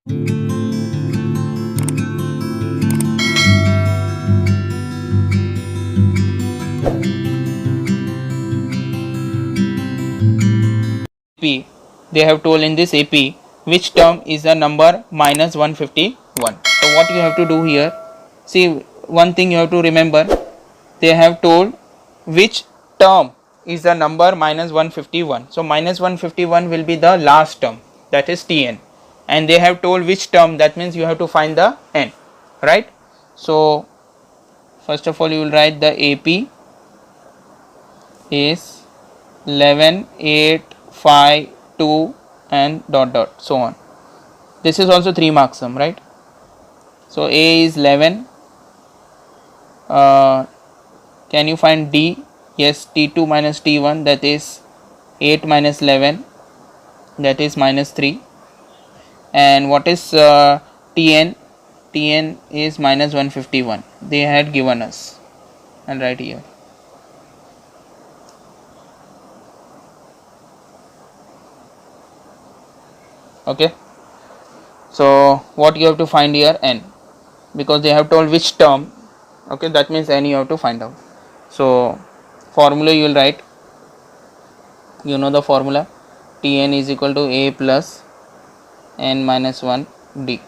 AP, they have told in this AP which term is the number minus 151. So what you have to do here, see, one thing you have to remember, they have told which term is the number minus 151. So minus 151 will be the last term, that is Tn, and they have told which term, that means you have to find the n, right? So first of all you will write the AP is 11, 8, 5, 2 and dot dot so on. This is also 3 marks sum, right? So A is 11. Can you find D? Yes, T2 minus T1, that is 8 minus 11, that is minus 3. And what is Tn? Tn is minus 151. They had given us, and right here. Okay, so what you have to find here? N, because they have told which term. Okay, that means n you have to find out. So formula you will write, you know the formula, Tn is equal to A plus n minus 1 D.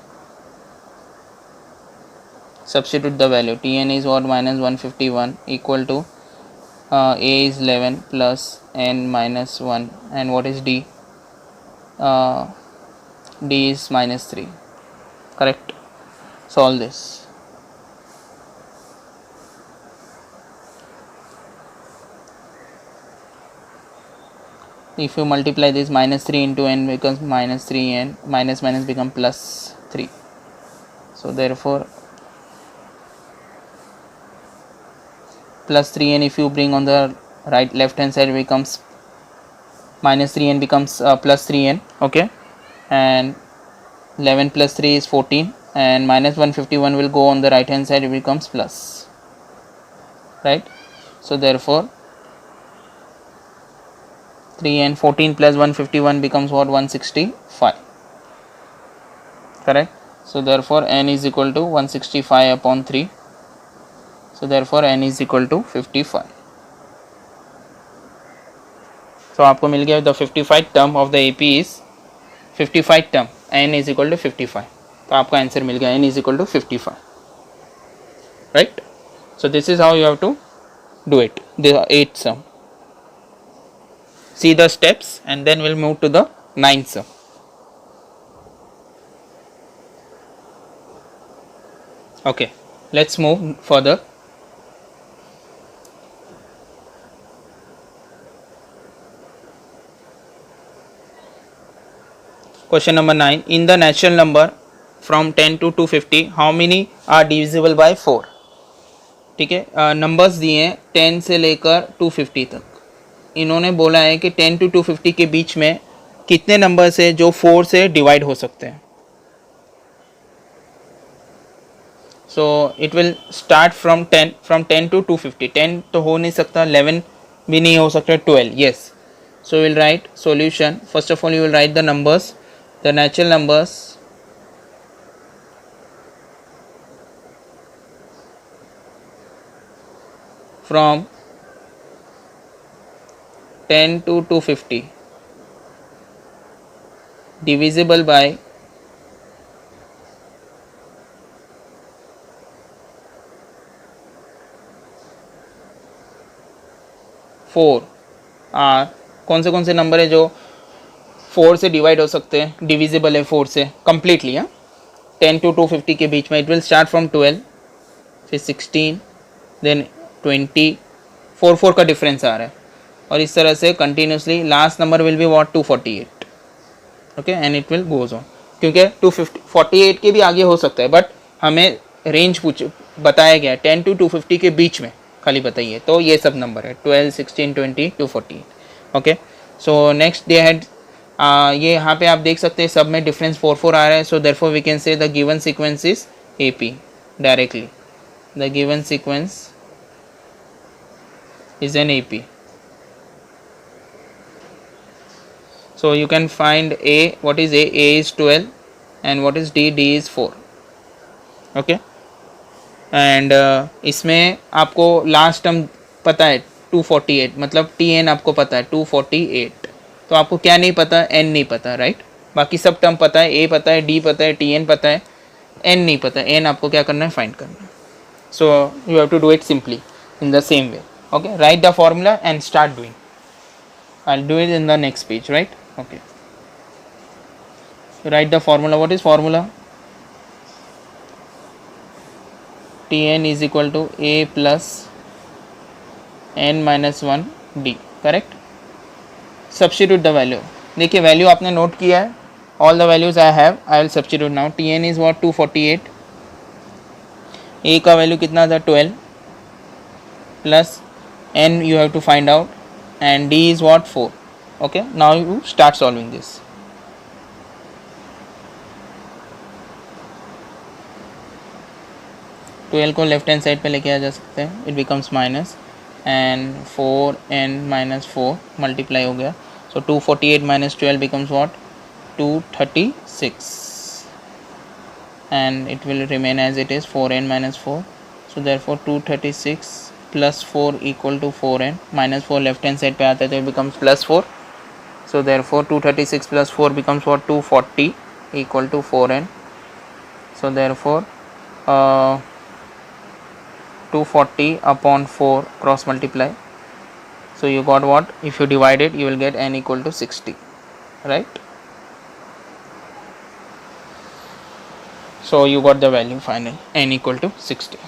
Substitute the value. Tn is what? Minus 151 equal to A is 11 plus n minus 1, and what is D? D is minus 3. Correct. Solve this. If you multiply this, minus 3 into n becomes minus 3n, minus minus become plus 3. So therefore plus 3n, if you bring on the right left hand side, becomes minus 3n becomes plus 3n. Okay, and 11 plus 3 is 14, and minus 151 will go on the right hand side, it becomes plus, right? So therefore 3 and 14 plus 151 becomes what? 165. Correct. So therefore n is equal to 165 upon 3. So therefore n is equal to 55. So आपको मिल गया, the 55 term of the AP is 55 term, n is equal to 55. तो आपका answer मिल गया, n is equal to 55, right? So this is how you have to do it, the 8th sum. See the steps and then we'll move to the 9th sum. Okay, let's move further. Question number 9. In the natural number from 10 to 250, how many are divisible by 4? ठीक है, numbers दिए हैं 10 से लेकर 250 तक. इन्होंने बोला है कि 10 to 250 के बीच में कितने नंबर्स है जो 4 से डिवाइड हो सकते हैं. So it will start from 10 to 250. 10 तो हो नहीं सकता, 11 भी नहीं हो सकता, 12. Yes, so will write solution. First of all you will write the numbers, the natural numbers from 10 to 250 divisible by 4 are कौन से नंबर है जो 4 से डिवाइड हो सकते हैं, डिविजिबल है 4 से कम्प्लीटली. हाँ, 10 to 250 के बीच में. इट विल स्टार्ट फ्रॉम 12, फिर 16, देन 20, 4 का डिफरेंस आ रहा है, और इस तरह से continuously. Last number will be what? 248. Okay, and it will goes on, क्योंकि 248 के भी आगे हो सकता है, बट हमें रेंज बताया गया है 10 to 250 के बीच में खाली बताइए. तो ये सब नंबर है 12, 16, 20, 248. Okay, so next they had, ये यहाँ पे आप देख सकते हैं सब में डिफरेंस 4 आ रहा है. So therefore we can say the given sequence is AP directly. The given sequence is an AP. So you can find A. what is A? A is 12 and what is D, D is 4. Okay, and इसमें आपको last term पता है 248, मतलब T N आपको पता है 248. तो आपको क्या नहीं पता, एन नहीं पता, राइट. बाकी सब टर्म पता है, ए पता है, डी पता है, टी एन पता है, एन नहीं पता. एन आपको क्या करना है, फाइंड करना है. So you have to do it simply in the same way. Okay, write the formula and start doing. I'll do it in the next page, right? Okay, so write the formula. What is formula? Tn is equal to a plus n minus 1 d. Correct. Substitute the value. देखिए value आपने note किया है. All the values I have, I will substitute now. Tn is what, 248. a का value कितना था, 12, plus n you have to find out, and d is what, 4. Okay, now you start solving this. Twelve को left hand side पे लेके आ जा सकते हैं. It becomes minus, and 4n minus 4 multiply हो गया. सो 248 minus 12 becomes what, 236, and it will remain as it is, 4n minus 4. So therefore 236 plus 4 equal to 4n. minus 4 left hand side पे आता है तो it becomes plus 4. So therefore 236 plus 4 becomes what, 240 equal to 4n. So therefore 240 upon 4 cross multiply. So you got what, if you divide it you will get n equal to 60, right. So you got the value final, n equal to 60.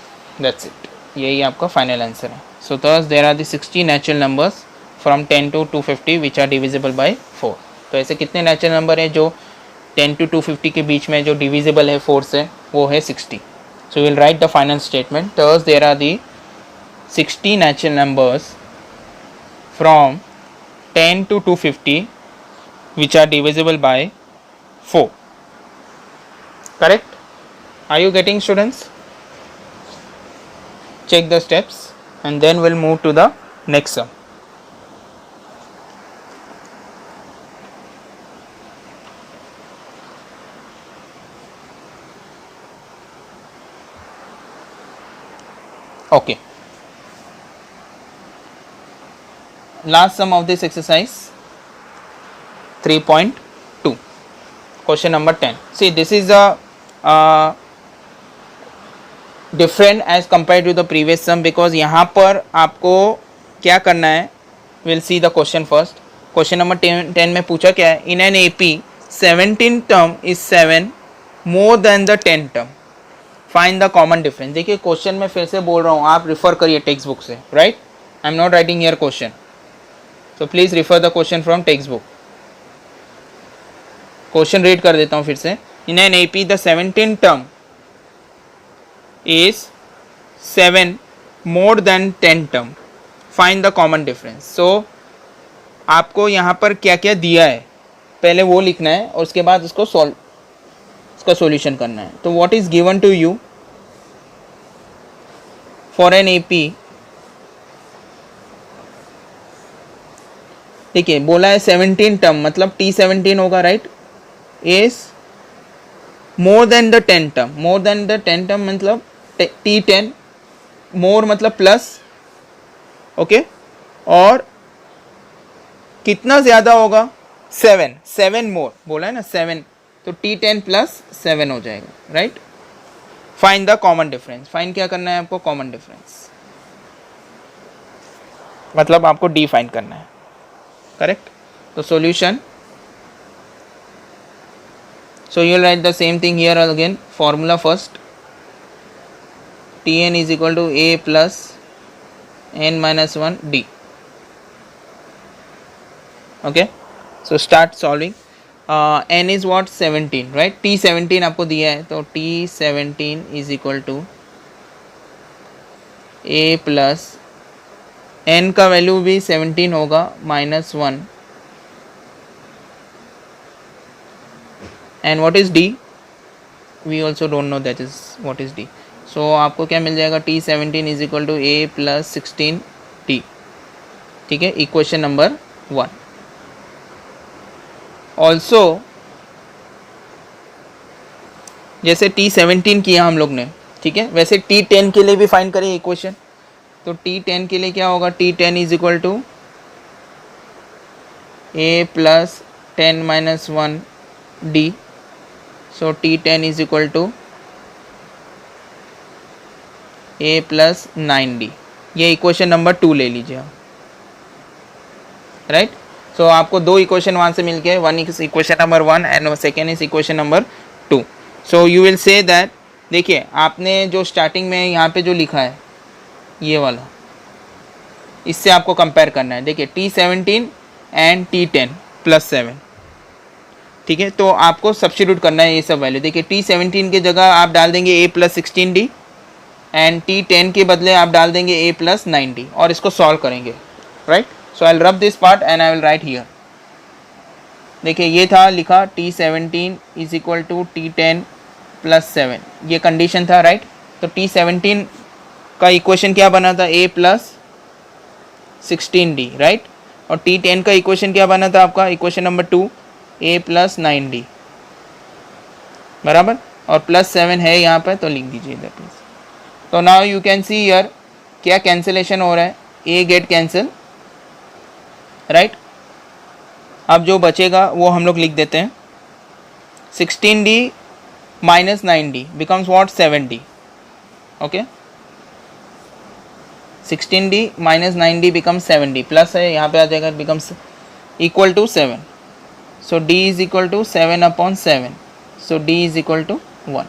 That's it. यही आपका final answer है. सो thus there are the 60 natural numbers from 10 to 250 which are divisible by 4. तो ऐसे कितने natural number है जो 10 to 250 के बीच में जो डिविजिबल है 4 से, वो है 60. So will write the final statement. thus there are the 60 natural numbers from 10 to 250 which are divisible by 4. Correct? Are you getting, students? Check the steps and then we'll move to the next sum. Okay, last sum of this exercise, 3.2, question number 10. See, this is a different as compared to the previous sum, because यहाँ पर आपको क्या करना है, will see the question first. Question number 10 में पूछा क्या है, in an A P 17 term is 7 more than the 10 term, find the common difference. देखिए क्वेश्चन में फिर से बोल रहा हूँ, आप रिफर करिए टेक्स्ट बुक से, right. I am not writing here question, so please refer the question from textbook. Question read कर देता हूँ फिर से. In an A P the 17 term is 7 more than 10 term, find the common difference. So आपको यहाँ पर क्या क्या दिया है पहले वो लिखना है और उसके बाद उसको उसका सॉल्यूशन करना है. तो what is given to you for an AP, देखिए बोला है 17 टर्म मतलब T17 होगा, right. is more than the 10 term, more than the 10 term मतलब T10, मोर मतलब प्लस, ओके. और कितना ज़्यादा होगा, 7 मोर बोला है ना, 7, तो T10 प्लस 7 हो जाएगा, right. Find the common difference. Find क्या करना है आपको, कॉमन डिफरेंस मतलब आपको डी फाइंड करना है, करेक्ट. तो solution, so you will write the same thing here again. Formula first, Tn is equal to a plus n minus 1 d. Okay, so start solving. N is what, 17, right. T17 आपको दिया है तो T17 is equal to a plus n का value भी 17 होगा -1, and what is d, we also don't know that is what is d. So आपको क्या मिल जाएगा, T17 is equal to a plus 16 t. ठीक है, इक्वेशन नंबर 1. ऑल्सो जैसे T17 किया हम लोग ने, ठीक है, वैसे T10 के लिए भी फाइंड करें इक्वेशन। तो T10 के लिए क्या होगा, T10 is equal to A plus 10 minus 1 D, so T10 is equal to A plus 9D। ये इक्वेशन नंबर 2 ले लीजिए आप, राइट। सो आपको दो इक्वेशन वहाँ से मिल गए, one is equation number 1 and second is equation number 2। So you will say that, देखिए आपने जो स्टार्टिंग में यहाँ पे जो लिखा है ये वाला, इससे आपको कंपेयर करना है। देखिए T17 एंड T10 प्लस 7, ठीक है, तो आपको सब्स्टिट्यूट करना है ये सब वैल्यू। देखिए T17 की जगह आप डाल देंगे A plus 16D and T10 के बदले आप डाल देंगे A प्लस 9D और इसको सॉल्व करेंगे, right. So I will rub this part and I will write here. देखिए ये था लिखा T17 is equal to T10 plus 7, ये कंडीशन था, राइट। तो T17 का इक्वेशन क्या बना था, A प्लस 16D, राइट। और T10 का इक्वेशन क्या बना था आपका, equation number 2 A plus 9D, बराबर, और प्लस 7 है यहाँ पर तो लिख दीजिए इधर प्लीज। तो now you can see here क्या कैंसिलेशन हो रहा है, A गेट कैंसिल, राइट। अब जो बचेगा वो हम लोग लिख देते हैं, 16D minus 9D becomes what, 7D, okay. 16D minus 9D becomes 7D, plus है यहाँ पे आ जाएगा, becomes equal to 7। So D is equal to 7 upon 7, so D is equal to 1।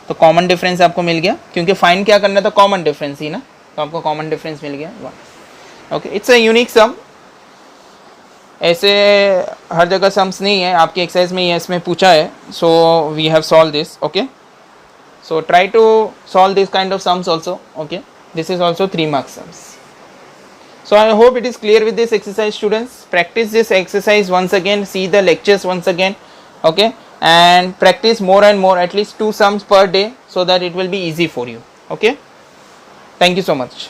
तो कॉमन डिफरेंस आपको मिल गया, क्योंकि फाइंड क्या करना था, कॉमन डिफरेंस ही ना, तो आपको कॉमन डिफरेंस मिल गया 1। ओके, इट्स अ यूनिक सम, ऐसे हर जगह सम्स नहीं है, आपकी एक्सरसाइज में ये इसमें पूछा है, so we have solve this, okay. So try to solve this kind of sums also, okay. This is also 3 mark sums. So I hope it is clear with this exercise, students. Practice this exercise once again, see the lectures once again, okay, and practice more and more, at least 2 sums per day, so that it will be easy for you, okay. Thank you so much.